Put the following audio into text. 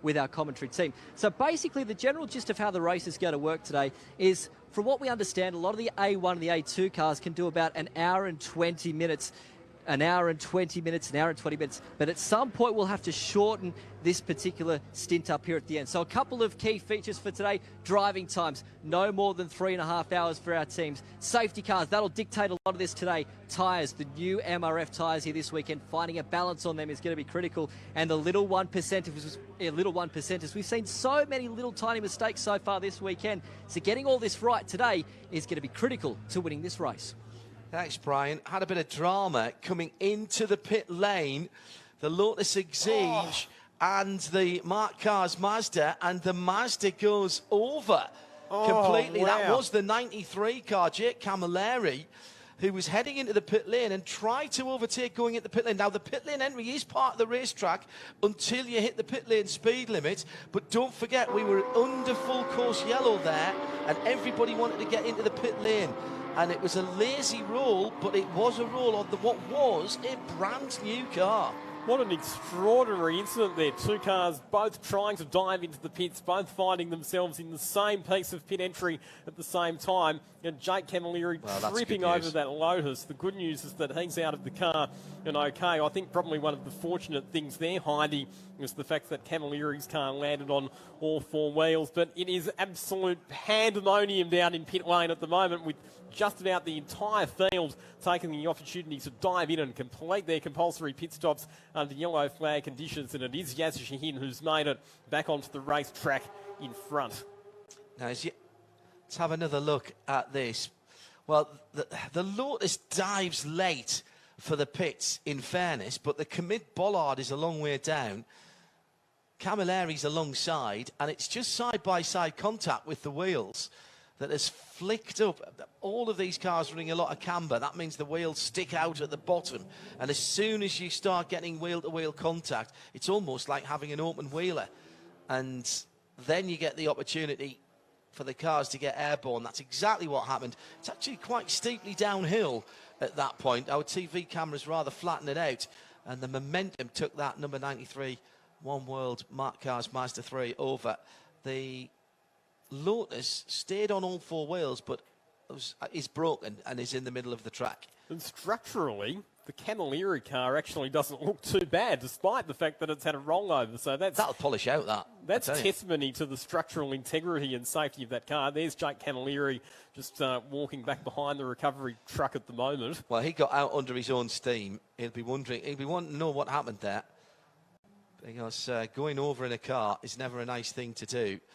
with our commentary team. So basically, the general gist of how the race is going to work today is, from what we understand, a lot of the A1 and the A2 cars can do about an hour and 20 minutes. An hour and 20 minutes, an hour and 20 minutes. But at some point, we'll have to shorten this particular stint up here at the end. So a couple of key features for today: driving times, no more than 3.5 hours for our teams. Safety cars, that'll dictate a lot of this today. Tyres, the new MRF tyres here this weekend, finding a balance on them is going to be critical. And the little 1%ers, we've seen so many little tiny mistakes so far this weekend. So getting all this right today is going to be critical to winning this race. Thanks, Brian. Had a bit of drama coming into the pit lane. The Lotus Exige and the MARC Mazda, and the Mazda goes over completely. Wow. That was the 93 car, Jake Camilleri, who was heading into the pit lane and tried to overtake going into the pit lane. Now, the pit lane entry is part of the racetrack until you hit the pit lane speed limit. But don't forget, we were under full course yellow there, and everybody wanted to get into the pit lane. And it was a lazy roll, but it was a roll on what was a brand new car. What an extraordinary incident there. Two cars both trying to dive into the pits, both finding themselves in the same piece of pit entry at the same time. And Jake Camilleri tripping over that Lotus. The good news is that he's out of the car and okay. I think probably one of the fortunate things there, Heidi, was the fact that Camilleri's car landed on all four wheels. But it is absolute pandemonium down in pit lane at the moment, with just about the entire field taking the opportunity to dive in and complete their compulsory pit stops under yellow flag conditions, and it is Yaz Shahin who's made it back onto the racetrack in front. Now, let's have another look at this. Well, the Lotus dives late for the pits, in fairness, but the commit bollard is a long way down. Camilleri's alongside, and it's just side-by-side contact with the wheels that has flicked up. All of these cars running a lot of camber. That means the wheels stick out at the bottom. And as soon as you start getting wheel-to-wheel contact, it's almost like having an open wheeler. And then you get the opportunity for the cars to get airborne. That's exactly what happened. It's actually quite steeply downhill at that point. Our TV cameras rather flattened it out. And the momentum took that number 93 One World MARC Mazda 3 over. The Lotus stayed on all four wheels, but is broken and is in the middle of the track. And structurally, the Camilleri car actually doesn't look too bad, despite the fact that it's had a rollover. So that'll polish out that. That's testimony to the structural integrity and safety of that car. There's Jake Camilleri just walking back behind the recovery truck at the moment. Well, he got out under his own steam. He'll be wanting to know what happened there, because going over in a car is never a nice thing to do.